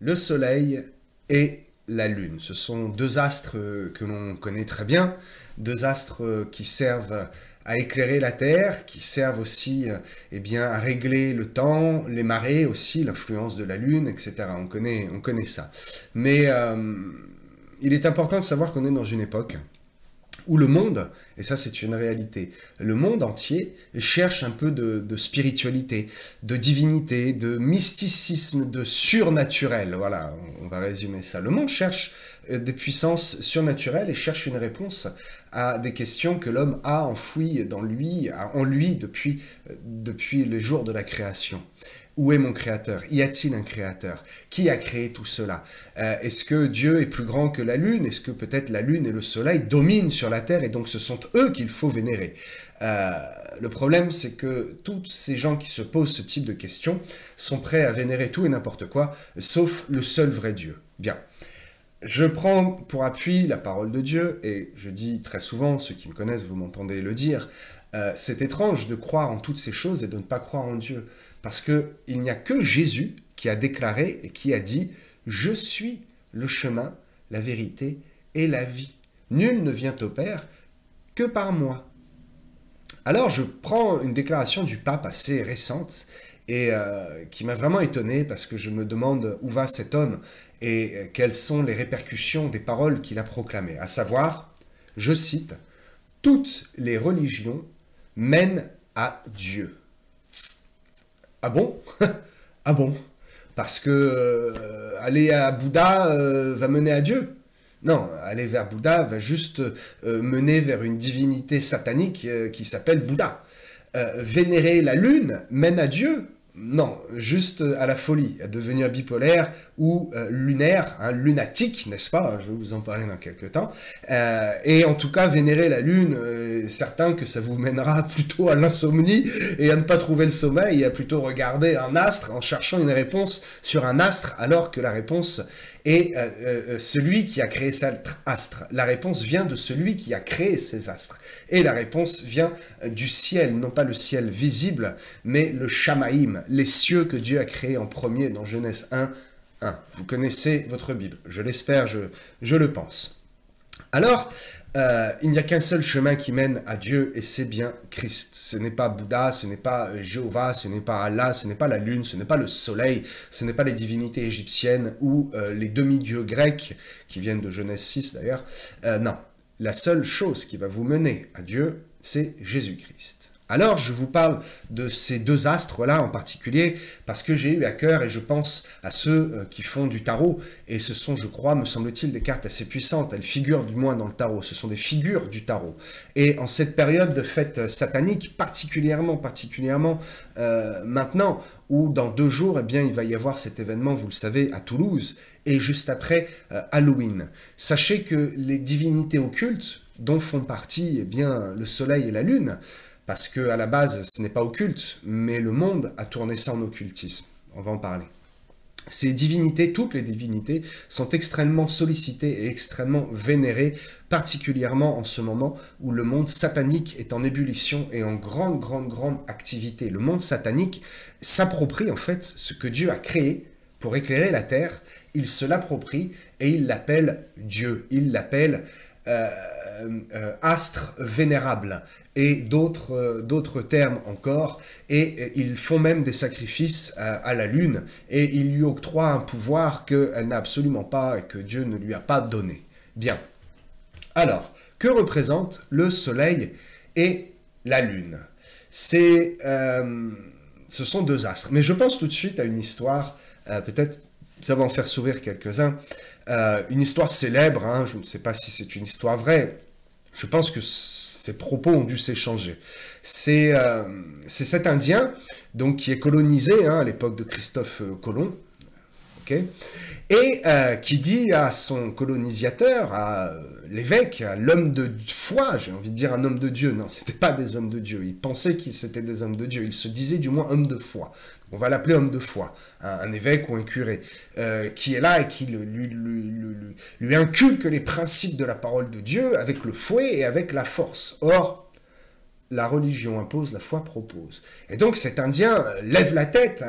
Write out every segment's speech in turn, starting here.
le Soleil et la Lune. Ce sont deux astres que l'on connaît très bien, deux astres qui servent à éclairer la Terre, qui servent aussi eh bien, à régler le temps, les marées aussi, l'influence de la Lune, etc. On connaît ça. Mais il est important de savoir qu'on est dans une époque où le monde, et ça c'est une réalité, le monde entier cherche un peu de spiritualité, de divinité, de mysticisme, de surnaturel. Voilà, on va résumer ça. Le monde cherche des puissances surnaturelles et cherche une réponse à des questions que l'homme a enfouies en lui depuis le jour de la création. Où est mon créateur? Y a-t-il un créateur? Qui a créé tout cela? Est-ce que Dieu est plus grand que la lune? Est-ce que peut-être la lune et le soleil dominent sur la terre et donc ce sont eux qu'il faut vénérer? Le problème, c'est que tous ces gens qui se posent ce type de questions sont prêts à vénérer tout et n'importe quoi, sauf le seul vrai Dieu. Bien. Je prends pour appui la parole de Dieu, et je dis très souvent, ceux qui me connaissent, vous m'entendez le dire, c'est étrange de croire en toutes ces choses et de ne pas croire en Dieu. Parce qu'il n'y a que Jésus qui a déclaré et qui a dit « Je suis le chemin, la vérité et la vie. Nul ne vient au Père que par moi. » Alors je prends une déclaration du pape assez récente et qui m'a vraiment étonné parce que je me demande où va cet homme et quelles sont les répercussions des paroles qu'il a proclamées. À savoir, je cite, « Toutes les religions mènent à Dieu. » Ah bon? Ah bon? Parce que aller à Bouddha va mener à Dieu? Non, aller vers Bouddha va juste mener vers une divinité satanique qui s'appelle Bouddha. Vénérer la lune mène à Dieu? Non, juste à la folie, à devenir bipolaire ou lunaire, hein, lunatique, n'est-ce pas? Je vais vous en parler dans quelques temps. Et en tout cas, vénérer la lune, certain que ça vous mènera plutôt à l'insomnie et à ne pas trouver le sommeil, et à plutôt regarder un astre en cherchant une réponse sur un astre, alors que la réponse est celui qui a créé cet astre. La réponse vient de celui qui a créé ces astres. Et la réponse vient du ciel, non pas le ciel visible, mais le Shamaïm, les cieux que Dieu a créés en premier dans Genèse 1, 1. Vous connaissez votre Bible, je l'espère, je le pense. Alors, il n'y a qu'un seul chemin qui mène à Dieu, et c'est bien Christ. Ce n'est pas Bouddha, ce n'est pas Jéhovah, ce n'est pas Allah, ce n'est pas la lune, ce n'est pas le soleil, ce n'est pas les divinités égyptiennes ou les demi-dieux grecs, qui viennent de Genèse 6 d'ailleurs. Non, la seule chose qui va vous mener à Dieu, c'est Jésus-Christ. Alors, je vous parle de ces deux astres-là en particulier, parce que j'ai eu à cœur, et je pense à ceux qui font du tarot, et ce sont, je crois, me semble-t-il, des cartes assez puissantes, elles figurent du moins dans le tarot, ce sont des figures du tarot. Et en cette période de fête satanique, particulièrement maintenant, où dans 2 jours, eh bien, il va y avoir cet événement, vous le savez, à Toulouse, et juste après Halloween. Sachez que les divinités occultes, dont font partie eh bien, le soleil et la lune, parce qu'à la base, ce n'est pas occulte, mais le monde a tourné ça en occultisme. On va en parler. Ces divinités, toutes les divinités, sont extrêmement sollicitées et extrêmement vénérées, particulièrement en ce moment où le monde satanique est en ébullition et en grande activité. Le monde satanique s'approprie en fait ce que Dieu a créé pour éclairer la terre. Il se l'approprie et il l'appelle Dieu. Il l'appelle astre vénérable et d'autres termes encore, et ils font même des sacrifices à la lune, et ils lui octroient un pouvoir qu'elle n'a absolument pas et que Dieu ne lui a pas donné. Bien. Alors, que représentent le soleil et la lune? Ce sont deux astres, mais je pense tout de suite à une histoire, peut-être ça va en faire sourire quelques-uns, une histoire célèbre, hein, je ne sais pas si c'est une histoire vraie, je pense que ces propos ont dû s'échanger. C'est cet Indien donc, qui est colonisé hein, à l'époque de Christophe Colomb, okay, et qui dit à son colonisateur, à l'évêque, à l'homme de foi, j'ai envie de dire un homme de Dieu, non, c'était pas des hommes de Dieu, ils pensaient qu'ils étaient des hommes de Dieu, ils se disaient du moins hommes de foi. On va l'appeler homme de foi, un évêque ou un curé, qui est là et qui lui inculque les principes de la parole de Dieu avec le fouet et avec la force. Or, la religion impose, la foi propose. Et donc cet Indien lève la tête,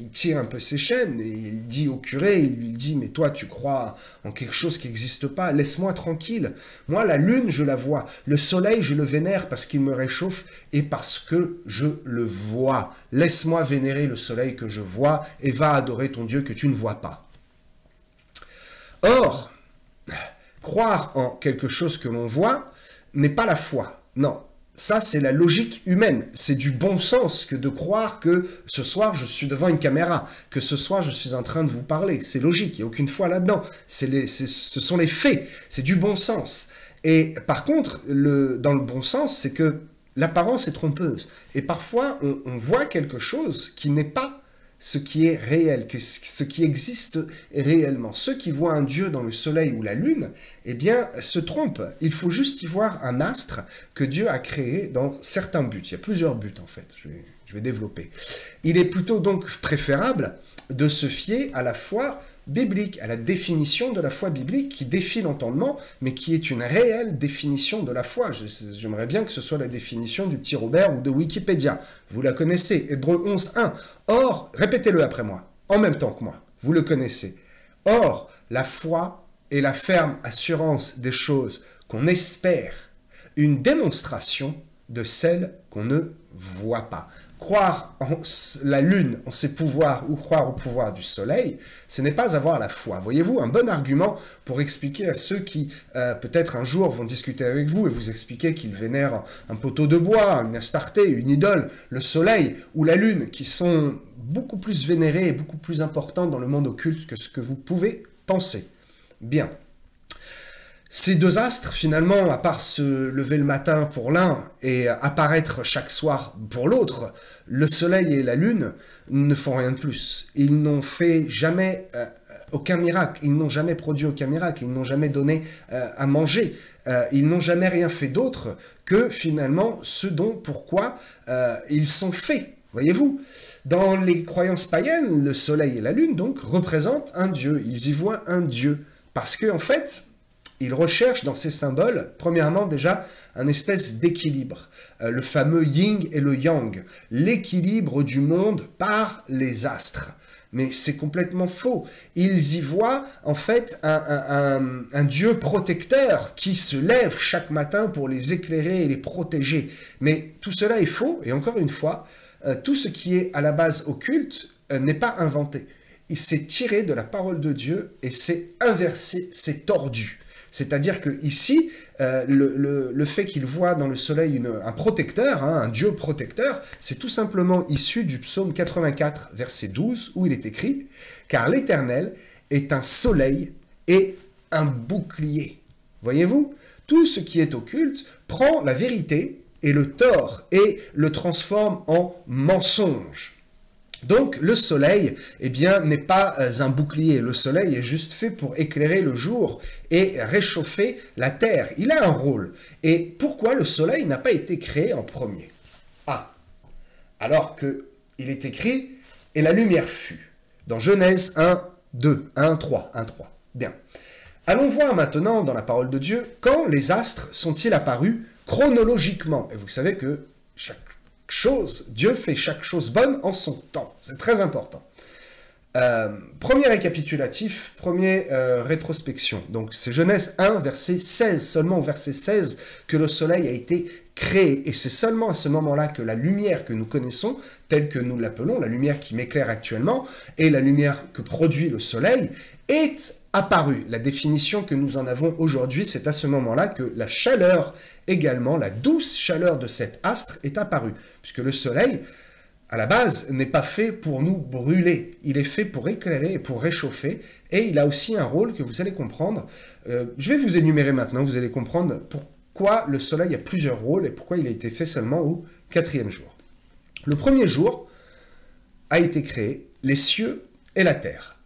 il tire un peu ses chaînes et il dit au curé, il lui dit, mais toi tu crois en quelque chose qui n'existe pas, laisse-moi tranquille. Moi la lune je la vois, le soleil je le vénère parce qu'il me réchauffe et parce que je le vois. Laisse-moi vénérer le soleil que je vois et va adorer ton Dieu que tu ne vois pas. Or, croire en quelque chose que l'on voit n'est pas la foi, non. Ça, c'est la logique humaine. C'est du bon sens que de croire que ce soir, je suis devant une caméra, que ce soir, je suis en train de vous parler. C'est logique, il n'y a aucune foi là-dedans. Ce sont les faits, c'est du bon sens. Et par contre, dans le bon sens, c'est que l'apparence est trompeuse. Et parfois, on voit quelque chose qui n'est pas ce qui est réel, ce qui existe réellement. Ceux qui voient un Dieu dans le soleil ou la lune, eh bien, se trompent. Il faut juste y voir un astre que Dieu a créé dans certains buts. Il y a plusieurs buts, en fait. Je vais développer. Il est plutôt donc préférable de se fier à la foi biblique, à la définition de la foi biblique qui défie l'entendement, mais qui est une réelle définition de la foi. J'aimerais bien que ce soit la définition du petit Robert ou de Wikipédia. Vous la connaissez, Hébreux 11.1. Or, répétez-le après moi, en même temps que moi, vous le connaissez. Or, la foi est la ferme assurance des choses qu'on espère, une démonstration de celles qu'on ne voit pas. Croire en la lune, en ses pouvoirs, ou croire au pouvoir du soleil, ce n'est pas avoir la foi. Voyez-vous, un bon argument pour expliquer à ceux qui, peut-être un jour, vont discuter avec vous et vous expliquer qu'ils vénèrent un poteau de bois, une Astarté, une idole, le soleil ou la lune, qui sont beaucoup plus vénérés et beaucoup plus importants dans le monde occulte que ce que vous pouvez penser. Bien. Ces deux astres, finalement, à part se lever le matin pour l'un et apparaître chaque soir pour l'autre, le soleil et la lune ne font rien de plus. Ils n'ont fait jamais aucun miracle, ils n'ont jamais produit aucun miracle, ils n'ont jamais donné à manger, ils n'ont jamais rien fait d'autre que finalement ce dont pourquoi ils sont faits. Voyez-vous, dans les croyances païennes, le soleil et la lune, donc, représentent un dieu. Ils y voient un dieu. Parce que, en fait, ils recherchent dans ces symboles, premièrement déjà, un espèce d'équilibre. Le fameux yin et le yang. L'équilibre du monde par les astres. Mais c'est complètement faux. Ils y voient, en fait, un dieu protecteur qui se lève chaque matin pour les éclairer et les protéger. Mais tout cela est faux, et encore une fois, tout ce qui est à la base occulte n'est pas inventé. Il s'est tiré de la parole de Dieu et c'est inversé, c'est tordu. C'est-à-dire que ici, le fait qu'il voit dans le soleil un protecteur, un Dieu protecteur, c'est tout simplement issu du psaume 84, verset 12, où il est écrit « Car l'Éternel est un soleil et un bouclier ». Voyez-vous, tout ce qui est occulte prend la vérité et le tort et le transforme en mensonge. Donc le soleil, eh bien, n'est pas un bouclier. Le soleil est juste fait pour éclairer le jour et réchauffer la terre. Il a un rôle. Et pourquoi le soleil n'a pas été créé en premier? Ah, alors qu'il est écrit « Et la lumière fut » dans Genèse 1, 2, 1, 3, 1, 3. Bien. Allons voir maintenant dans la parole de Dieu quand les astres sont-ils apparus chronologiquement. Et vous savez que Dieu fait chaque chose bonne en son temps. C'est très important. Premier récapitulatif, rétrospection. Donc c'est Genèse 1, verset 16, seulement au verset 16 que le soleil a été créé. Et c'est seulement à ce moment-là que la lumière que nous connaissons, telle que nous l'appelons, la lumière qui m'éclaire actuellement, et la lumière que produit le soleil, est apparue. La définition que nous en avons aujourd'hui, c'est à ce moment-là que la chaleur également, la douce chaleur de cet astre est apparue. Puisque le soleil, à la base, n'est pas fait pour nous brûler. Il est fait pour éclairer et pour réchauffer. Et il a aussi un rôle que vous allez comprendre. Je vais vous énumérer maintenant, vous allez comprendre pourquoi le soleil a plusieurs rôles et pourquoi il a été fait seulement au 4e jour. Le premier jour a été créé les cieux et la terre.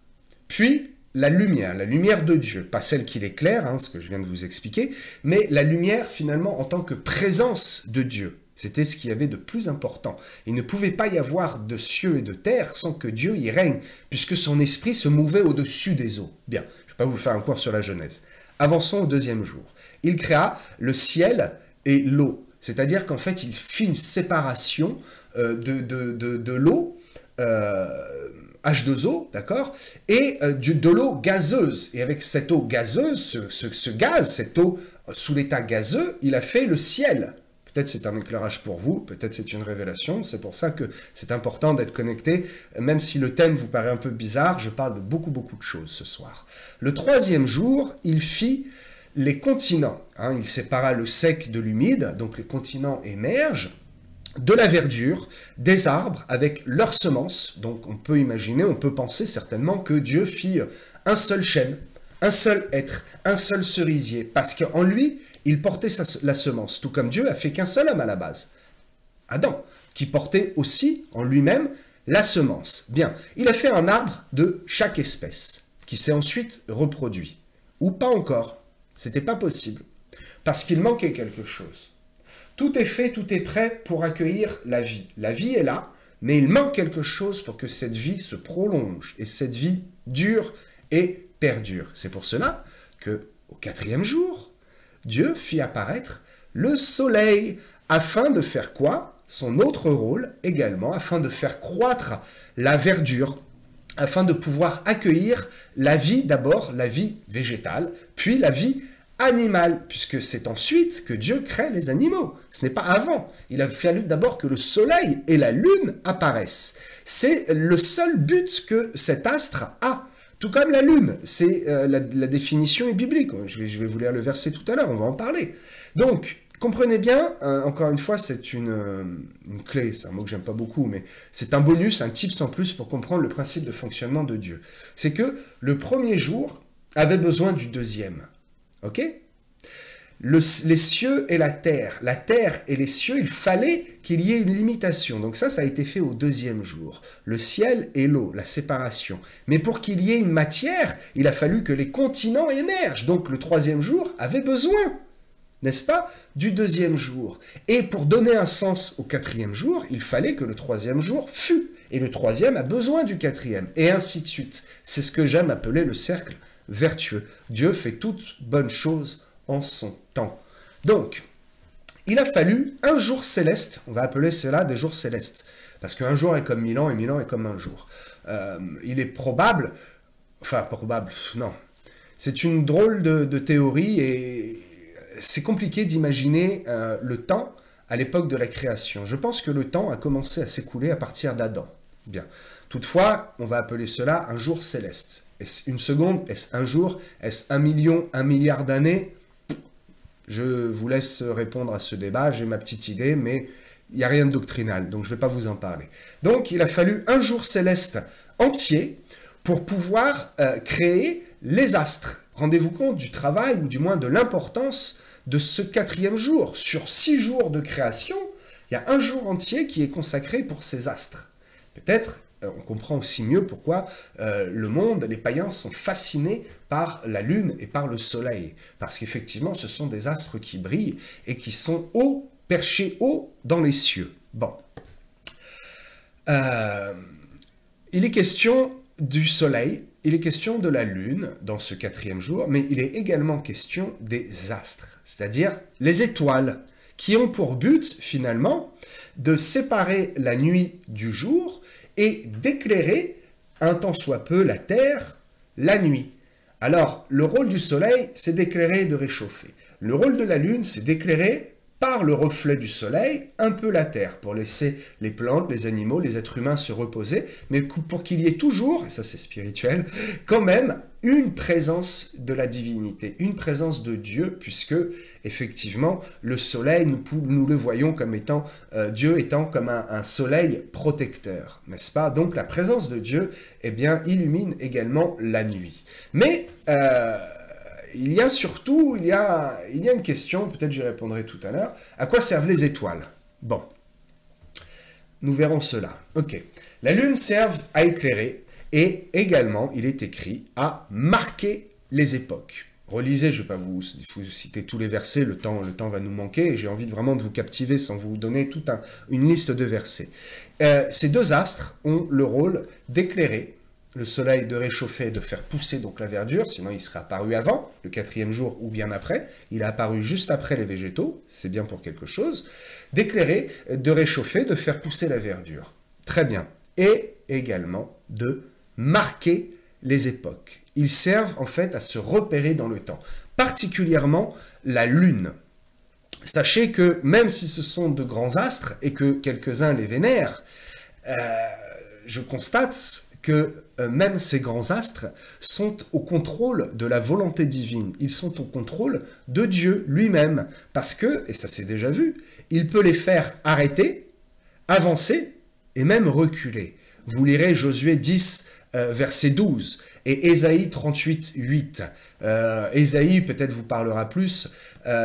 Puis la lumière de Dieu, pas celle qui l'éclaire, ce que je viens de vous expliquer, mais la lumière finalement en tant que présence de Dieu. C'était ce qu'il y avait de plus important. Il ne pouvait pas y avoir de cieux et de terre sans que Dieu y règne, puisque son esprit se mouvait au-dessus des eaux. Bien, je ne vais pas vous faire un cours sur la Genèse. Avançons au 2e jour. Il créa le ciel et l'eau. C'est-à-dire qu'en fait, il fit une séparation de l'eau H2O, d'accord, et de l'eau gazeuse. Et avec cette eau gazeuse, ce gaz, cette eau sous l'état gazeux, il a fait le ciel. Peut-être c'est un éclairage pour vous, peut-être c'est une révélation, c'est pour ça que c'est important d'être connecté, même si le thème vous paraît un peu bizarre, je parle de beaucoup de choses ce soir. Le troisième jour, il fit les continents, hein, il sépara le sec de l'humide, donc les continents émergent, de la verdure, des arbres avec leurs semences, donc on peut imaginer, on peut penser certainement que Dieu fit un seul chêne, un seul être, un seul cerisier, parce qu'en lui, il portait la semence, tout comme Dieu a fait qu'un seul homme à la base, Adam, qui portait aussi en lui-même la semence. Bien, il a fait un arbre de chaque espèce, qui s'est ensuite reproduit. Ou pas encore, c'était pas possible, parce qu'il manquait quelque chose. Tout est fait, tout est prêt pour accueillir la vie. La vie est là, mais il manque quelque chose pour que cette vie se prolonge, et cette vie dure et perdure. C'est pour cela que, au quatrième jour, Dieu fit apparaître le soleil, afin de faire quoi? Son autre rôle également, afin de faire croître la verdure, afin de pouvoir accueillir la vie, d'abord la vie végétale, puis la vie animale, puisque c'est ensuite que Dieu crée les animaux. Ce n'est pas avant. Il a fallu d'abord que le soleil et la lune apparaissent. C'est le seul but que cet astre a. Tout comme la lune, c'est la définition est biblique. Je vais vous lire le verset tout à l'heure, on va en parler. Donc, comprenez bien, encore une fois, c'est une clé, c'est un mot que j'aime pas beaucoup, mais c'est un bonus, un tips en plus pour comprendre le principe de fonctionnement de Dieu. C'est que le premier jour avait besoin du deuxième. Ok? Les cieux et la terre et les cieux, il fallait qu'il y ait une limitation. Donc ça a été fait au deuxième jour. Le ciel et l'eau, la séparation. Mais pour qu'il y ait une matière, il a fallu que les continents émergent. Donc le troisième jour avait besoin, n'est-ce pas, du deuxième jour. Et pour donner un sens au quatrième jour, il fallait que le troisième jour fût. Et le troisième a besoin du quatrième. Et ainsi de suite. C'est ce que j'aime appeler le cercle vertueux. Dieu fait toutes bonnes choses en son temps. Donc, il a fallu un jour céleste, on va appeler cela des jours célestes, parce qu'un jour est comme 1000 ans et 1000 ans est comme un jour. Il est probable, non, c'est une drôle de théorie et c'est compliqué d'imaginer le temps à l'époque de la création. Je pense que le temps a commencé à s'écouler à partir d'Adam. Bien. Toutefois, on va appeler cela un jour céleste. Est-ce une seconde? Est-ce un jour? Est-ce 1 million, 1 milliard d'années? Je vous laisse répondre à ce débat, j'ai ma petite idée, mais il n'y a rien de doctrinal, donc je ne vais pas vous en parler. Donc, il a fallu un jour céleste entier pour pouvoir créer les astres. Rendez-vous compte du travail, ou du moins de l'importance de ce quatrième jour. Sur 6 jours de création, il y a un jour entier qui est consacré pour ces astres. Peut-être, on comprend aussi mieux pourquoi le monde, les païens sont fascinés par la lune et par le soleil. Parce qu'effectivement, ce sont des astres qui brillent et qui sont hauts, perchés haut dans les cieux. Bon. Il est question du soleil, il est question de la lune dans ce quatrième jour, mais il est également question des astres, c'est-à-dire les étoiles, qui ont pour but, finalement, de séparer la nuit du jour et d'éclairer, un tant soit peu, la terre, la nuit. Alors, le rôle du soleil, c'est d'éclairer et de réchauffer. Le rôle de la lune, c'est d'éclairer, par le reflet du soleil, un peu la terre, pour laisser les plantes, les animaux, les êtres humains se reposer, mais pour qu'il y ait toujours, et ça c'est spirituel, quand même une présence de la divinité, une présence de Dieu, puisque effectivement le soleil, nous le voyons comme étant, Dieu étant comme un soleil protecteur, n'est-ce pas? Donc la présence de Dieu, eh bien, illumine également la nuit. Mais il y a surtout, il y a une question, peut-être j'y répondrai tout à l'heure, à quoi servent les étoiles? Bon, nous verrons cela. Ok, la lune sert à éclairer et également, il est écrit, à marquer les époques. Relisez, je ne vais pas vous citer tous les versets, le temps va nous manquer et j'ai envie vraiment de vous captiver sans vous donner toute une liste de versets. Ces deux astres ont le rôle d'éclairer, le soleil de réchauffer et de faire pousser donc la verdure, sinon il serait apparu avant, le quatrième jour ou bien après, il est apparu juste après les végétaux, c'est bien pour quelque chose, d'éclairer, de réchauffer, de faire pousser la verdure. Très bien. et également de marquer les époques. Ils servent en fait à se repérer dans le temps, particulièrement la Lune. Sachez que même si ce sont de grands astres et que quelques-uns les vénèrent, je constate que même ces grands astres sont au contrôle de la volonté divine. Ils sont au contrôle de Dieu lui-même. Parce que, et ça s'est déjà vu, il peut les faire arrêter, avancer et même reculer. Vous lirez Josué 10, verset 12, et Ésaïe 38, 8. Ésaïe, peut-être vous parlera plus,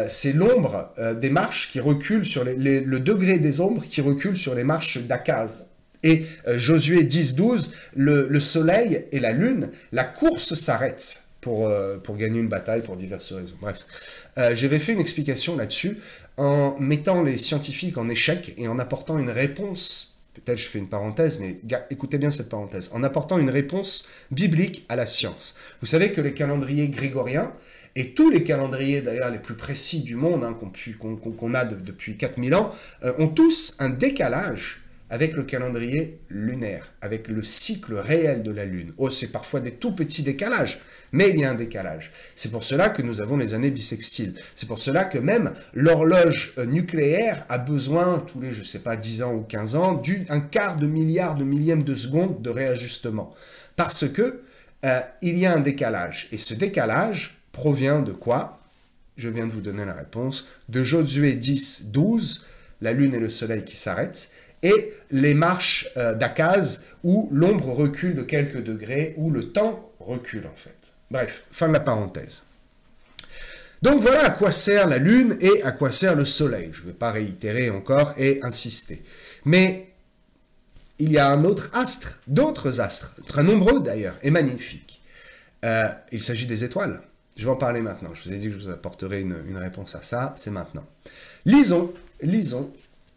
c'est l'ombre des marches qui recule sur le degré des ombres qui recule sur les marches d'Akaz. Et Josué 10, 12, le soleil et la lune, la course s'arrête pour gagner une bataille pour diverses raisons. Bref, j'avais fait une explication là-dessus en mettant les scientifiques en échec et en apportant une réponse. Peut-être je fais une parenthèse, mais écoutez bien cette parenthèse. En apportant une réponse biblique à la science. Vous savez que les calendriers grégoriens, et tous les calendriers d'ailleurs les plus précis du monde, hein, qu'on a depuis 4000 ans, ont tous un décalage avec le calendrier lunaire, avec le cycle réel de la Lune. Oh, c'est parfois des tout petits décalages, mais il y a un décalage. C'est pour cela que nous avons les années bissextiles. C'est pour cela que même l'horloge nucléaire a besoin, tous les, je sais pas, 10 ans ou 15 ans, d'un quart de milliard de millième de seconde de réajustement. Parce que il y a un décalage. Et ce décalage provient de quoi? Je viens de vous donner la réponse. De Josué 10, 12, la Lune et le Soleil qui s'arrêtent, et les marches d'Akaz, où l'ombre recule de quelques degrés, où le temps recule en fait. Bref, fin de la parenthèse. Donc voilà à quoi sert la Lune et à quoi sert le Soleil. Je ne vais pas réitérer encore et insister. Mais il y a un autre astre, d'autres astres, très nombreux d'ailleurs, et magnifiques. Il s'agit des étoiles. Je vais en parler maintenant. Je vous ai dit que je vous apporterai une réponse à ça, c'est maintenant. Lisons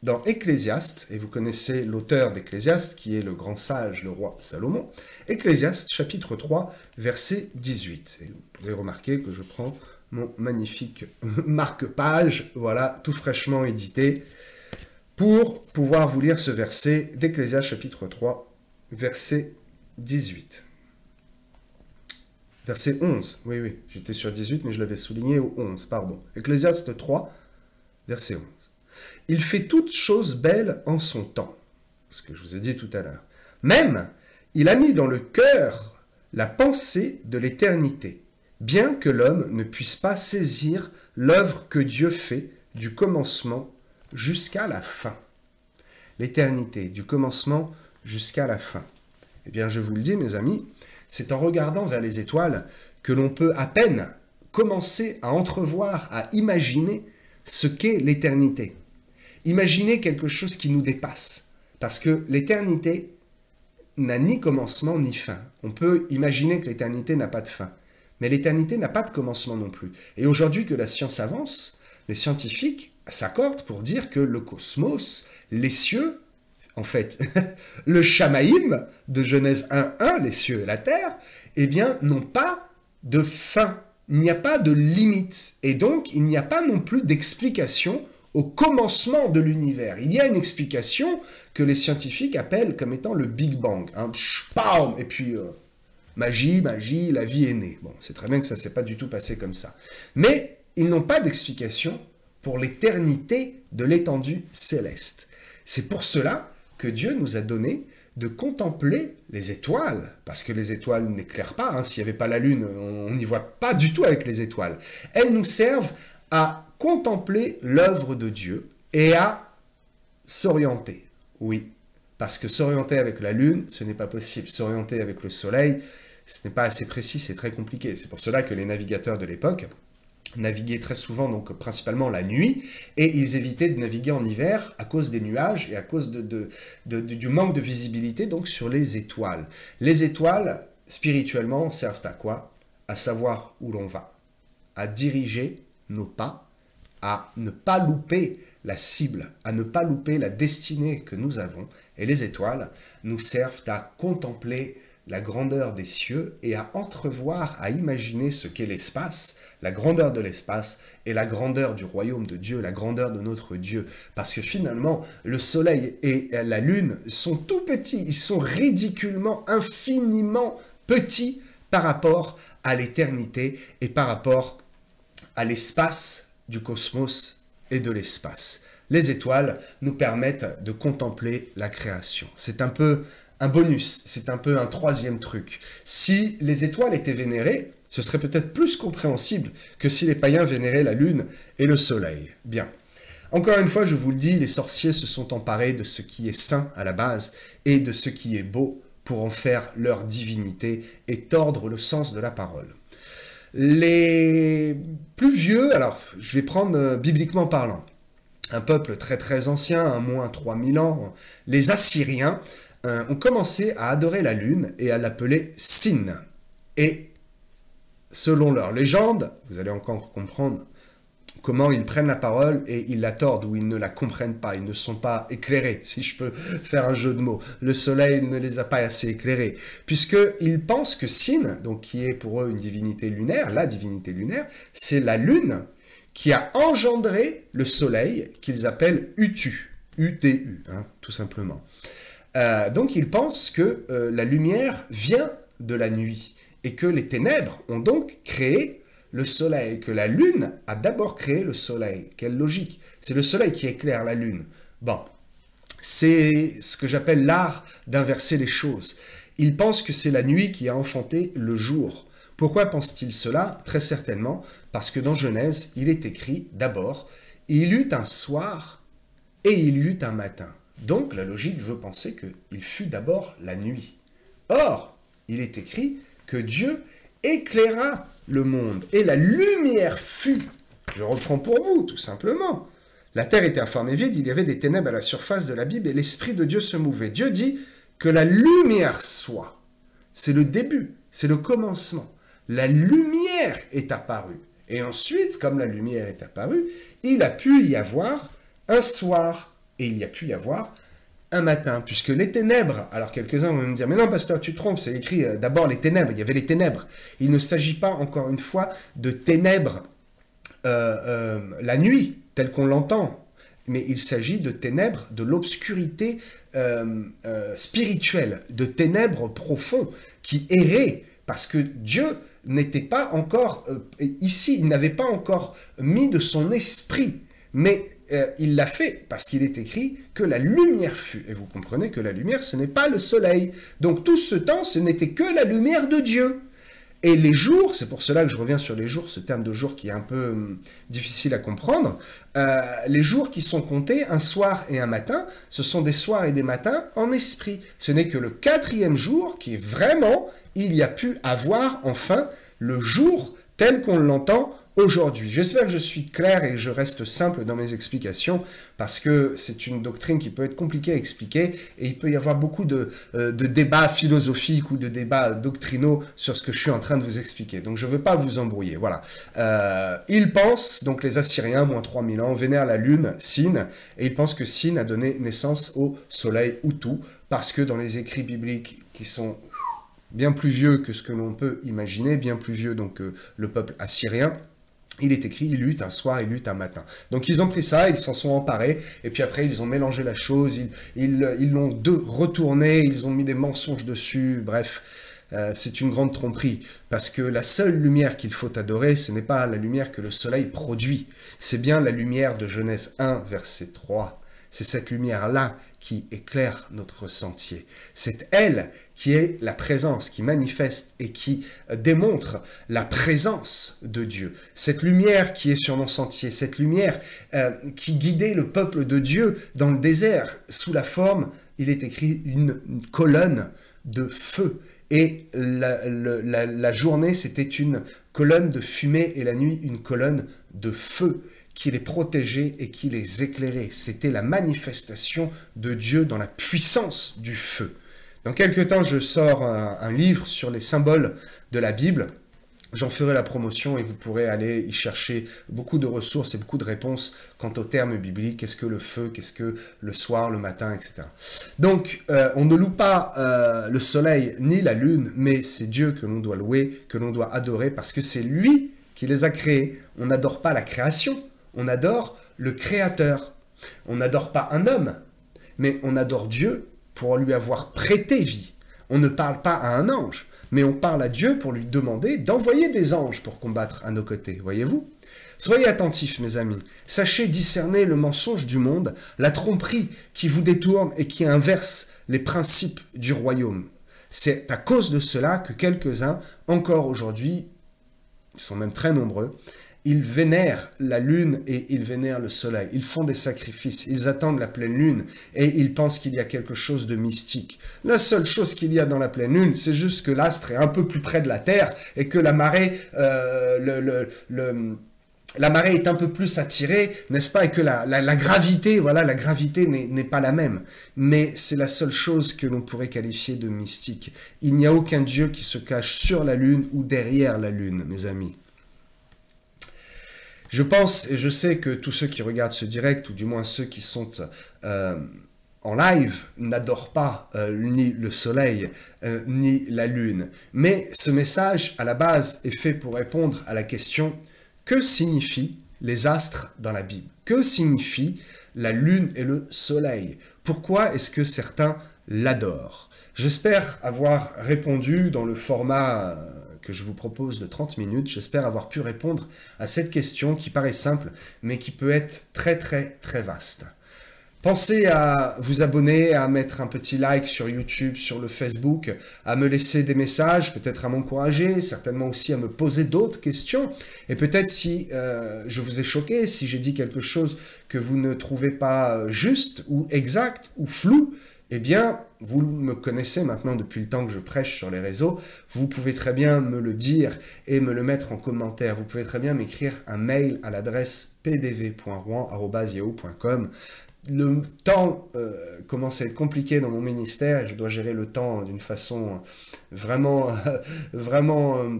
dans Ecclésiaste, et vous connaissez l'auteur d'Ecclésiaste, qui est le grand sage, le roi Salomon, Ecclésiaste, chapitre 3, verset 18. Et vous pouvez remarquer que je prends mon magnifique marque-page, voilà, tout fraîchement édité, pour pouvoir vous lire ce verset d'Ecclésiaste, chapitre 3, verset 18. Verset 11, oui, j'étais sur 18, mais je l'avais souligné au 11, pardon. Ecclésiaste 3, verset 11. Il fait toutes choses belles en son temps, ce que je vous ai dit tout à l'heure. Même, il a mis dans le cœur la pensée de l'éternité, bien que l'homme ne puisse pas saisir l'œuvre que Dieu fait du commencement jusqu'à la fin. L'éternité, du commencement jusqu'à la fin. Eh bien, je vous le dis, mes amis, c'est en regardant vers les étoiles que l'on peut à peine commencer à entrevoir, à imaginer ce qu'est l'éternité. Imaginez quelque chose qui nous dépasse, parce que l'éternité n'a ni commencement ni fin. On peut imaginer que l'éternité n'a pas de fin, mais l'éternité n'a pas de commencement non plus. Et aujourd'hui que la science avance, les scientifiques s'accordent pour dire que le cosmos, les cieux, en fait, le Shamaïm de Genèse 1.1, les cieux et la terre, eh bien, n'ont pas de fin. Il n'y a pas de limite. Et donc, il n'y a pas non plus d'explication au commencement de l'univers. Il y a une explication que les scientifiques appellent comme étant le Big Bang. Bam, et puis, magie, la vie est née. Bon, c'est très bien que ça ne s'est pas du tout passé comme ça. Mais ils n'ont pas d'explication pour l'éternité de l'étendue céleste. C'est pour cela que Dieu nous a donné de contempler les étoiles, parce que les étoiles n'éclairent pas, hein. S'il n'y avait pas la lune, on n'y voit pas du tout avec les étoiles. Elles nous servent à contempler l'œuvre de Dieu et à s'orienter. Oui, parce que s'orienter avec la lune, ce n'est pas possible. S'orienter avec le soleil, ce n'est pas assez précis, c'est très compliqué. C'est pour cela que les navigateurs de l'époque naviguaient très souvent, donc principalement la nuit, et ils évitaient de naviguer en hiver à cause des nuages et à cause du manque de visibilité donc sur les étoiles. Les étoiles, spirituellement, servent à quoi? À savoir où l'on va, à diriger nos pas, à ne pas louper la cible, à ne pas louper la destinée que nous avons. Et les étoiles nous servent à contempler la grandeur des cieux et à entrevoir, à imaginer ce qu'est l'espace, la grandeur de l'espace et la grandeur du royaume de Dieu, la grandeur de notre Dieu. Parce que finalement, le soleil et la lune sont tout petits, ils sont ridiculement, infiniment petits par rapport à l'éternité et par rapport à l'espace du cosmos et de l'espace. Les étoiles nous permettent de contempler la création. C'est un peu un bonus, c'est un peu un troisième truc. Si les étoiles étaient vénérées, ce serait peut-être plus compréhensible que si les païens vénéraient la lune et le soleil. Bien. Encore une fois, je vous le dis, les sorciers se sont emparés de ce qui est saint à la base et de ce qui est beau pour en faire leur divinité et tordre le sens de la parole. Les plus vieux, alors je vais prendre bibliquement parlant, un peuple très très ancien, à moins 3000 ans, les Assyriens ont commencé à adorer la lune et à l'appeler Sin. Et selon leur légende, vous allez encore comprendre comment ils prennent la parole et ils la tordent ou ils ne la comprennent pas, ils ne sont pas éclairés, si je peux faire un jeu de mots. Le soleil ne les a pas assez éclairés, puisqu'ils pensent que Sin, donc qui est pour eux une divinité lunaire, la divinité lunaire, c'est la lune qui a engendré le soleil qu'ils appellent Utu, U-T-U, tout simplement. Donc ils pensent que la lumière vient de la nuit et que les ténèbres ont donc créé le soleil, que la lune a d'abord créé le soleil. Quelle logique! C'est le soleil qui éclaire la lune. Bon, c'est ce que j'appelle l'art d'inverser les choses. Ils pensent que c'est la nuit qui a enfanté le jour. Pourquoi pensent-ils cela? Très certainement parce que dans Genèse, il est écrit d'abord « Il eut un soir et il eut un matin ». Donc la logique veut penser qu'il fut d'abord la nuit. Or, il est écrit que Dieu éclaira le monde et la lumière fut. Je reprends pour vous, tout simplement. La terre était informe et vide, il y avait des ténèbres à la surface de l'abîme et l'Esprit de Dieu se mouvait. Dieu dit que la lumière soit. C'est le début, c'est le commencement. La lumière est apparue. Et ensuite, comme la lumière est apparue, il a pu y avoir un soir et il y a pu y avoir un matin, puisque les ténèbres, alors quelques-uns vont me dire, mais non pasteur, tu te trompes, c'est écrit d'abord les ténèbres, il y avait les ténèbres. Il ne s'agit pas, encore une fois, de ténèbres la nuit, telle qu'on l'entend, mais il s'agit de ténèbres, de l'obscurité spirituelle, de ténèbres profonds qui erraient, parce que Dieu n'était pas encore ici, il n'avait pas encore mis de son esprit, mais il l'a fait parce qu'il est écrit que la lumière fut. Et vous comprenez que la lumière, ce n'est pas le soleil. Donc tout ce temps, ce n'était que la lumière de Dieu. Et les jours, c'est pour cela que je reviens sur les jours, ce terme de jour qui est un peu difficile à comprendre, les jours qui sont comptés, un soir et un matin, ce sont des soirs et des matins en esprit. Ce n'est que le 4e jour qui est vraiment, il y a pu avoir enfin le jour tel qu'on l'entend aujourd'hui. J'espère que je suis clair et que je reste simple dans mes explications parce que c'est une doctrine qui peut être compliquée à expliquer et il peut y avoir beaucoup de débats philosophiques ou de débats doctrinaux sur ce que je suis en train de vous expliquer. Donc je ne veux pas vous embrouiller. Voilà. Ils pensent, donc les Assyriens, moins 3000 ans, vénèrent la lune, Sin, et ils pensent que Sin a donné naissance au soleil Utu parce que dans les écrits bibliques qui sont bien plus vieux que ce que l'on peut imaginer, bien plus vieux donc que le peuple assyrien, il est écrit, il eut un soir, il eut un matin. Donc ils ont pris ça, ils s'en sont emparés, et puis après ils ont mélangé la chose, ils l'ont retourné, ils ont mis des mensonges dessus, bref, c'est une grande tromperie, parce que la seule lumière qu'il faut adorer, ce n'est pas la lumière que le soleil produit, c'est bien la lumière de Genèse 1, verset 3. C'est cette lumière-là qui éclaire notre sentier. C'est elle qui est la présence, qui manifeste et qui démontre la présence de Dieu. Cette lumière qui est sur nos sentiers, cette lumière qui guidait le peuple de Dieu dans le désert, sous la forme, il est écrit, une colonne de feu. Et la journée, c'était une colonne de fumée et la nuit, une colonne de feu qui les protégeait et qui les éclairait. C'était la manifestation de Dieu dans la puissance du feu. Dans quelques temps, je sors un livre sur les symboles de la Bible. J'en ferai la promotion et vous pourrez aller y chercher beaucoup de ressources et beaucoup de réponses quant aux termes bibliques. Qu'est-ce que le feu, qu'est-ce que le soir, le matin, etc. Donc, on ne loue pas le soleil ni la lune, mais c'est Dieu que l'on doit louer, que l'on doit adorer, parce que c'est lui qui les a créés. On n'adore pas la création, on adore le Créateur. On n'adore pas un homme, mais on adore Dieu pour lui avoir prêté vie. On ne parle pas à un ange, mais on parle à Dieu pour lui demander d'envoyer des anges pour combattre à nos côtés, voyez-vous? Soyez attentifs, mes amis. Sachez discerner le mensonge du monde, la tromperie qui vous détourne et qui inverse les principes du royaume. C'est à cause de cela que quelques-uns, encore aujourd'hui, ils sont même très nombreux, ils vénèrent la lune et ils vénèrent le soleil. Ils font des sacrifices, ils attendent la pleine lune et ils pensent qu'il y a quelque chose de mystique. La seule chose qu'il y a dans la pleine lune, c'est juste que l'astre est un peu plus près de la Terre et que la marée, la marée est un peu plus attirée, n'est-ce pas? Et que la gravité, voilà, la gravité n'est pas la même. Mais c'est la seule chose que l'on pourrait qualifier de mystique. Il n'y a aucun Dieu qui se cache sur la lune ou derrière la lune, mes amis. Je pense et je sais que tous ceux qui regardent ce direct, ou du moins ceux qui sont en live, n'adorent pas ni le soleil, ni la lune. Mais ce message, à la base, est fait pour répondre à la question « Que signifient les astres dans la Bible? Que signifient la lune et le soleil? Pourquoi est-ce que certains l'adorent ?» J'espère avoir répondu dans le format que je vous propose de 30 minutes. J'espère avoir pu répondre à cette question qui paraît simple, mais qui peut être très très très vaste. Pensez à vous abonner, à mettre un petit like sur YouTube, sur le Facebook, à me laisser des messages, peut-être à m'encourager, certainement aussi à me poser d'autres questions. Et peut-être si je vous ai choqué, si j'ai dit quelque chose que vous ne trouvez pas juste ou exact ou flou, eh bien, vous me connaissez maintenant depuis le temps que je prêche sur les réseaux, vous pouvez très bien me le dire et me le mettre en commentaire. Vous pouvez très bien m'écrire un mail à l'adresse pdv.rouen@yahoo.com. Le temps commence à être compliqué dans mon ministère et je dois gérer le temps d'une façon vraiment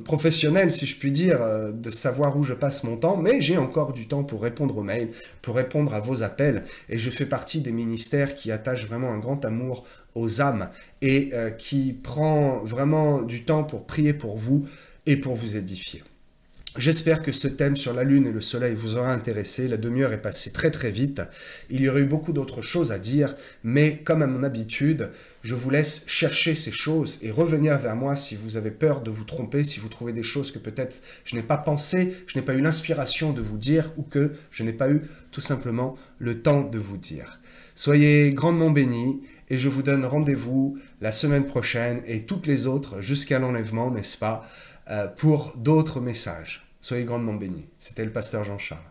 professionnelle, si je puis dire, de savoir où je passe mon temps, mais j'ai encore du temps pour répondre aux mails, pour répondre à vos appels, et je fais partie des ministères qui attachent vraiment un grand amour aux âmes et qui prend vraiment du temps pour prier pour vous et pour vous édifier. J'espère que ce thème sur la lune et le soleil vous aura intéressé. La demi-heure est passée très très vite. Il y aurait eu beaucoup d'autres choses à dire, mais comme à mon habitude, je vous laisse chercher ces choses et revenir vers moi si vous avez peur de vous tromper, si vous trouvez des choses que peut-être je n'ai pas pensé, je n'ai pas eu l'inspiration de vous dire ou que je n'ai pas eu tout simplement le temps de vous dire. Soyez grandement bénis et je vous donne rendez-vous la semaine prochaine et toutes les autres jusqu'à l'enlèvement, n'est-ce pas, pour d'autres messages. Soyez grandement bénis. C'était le pasteur Jean-Charles.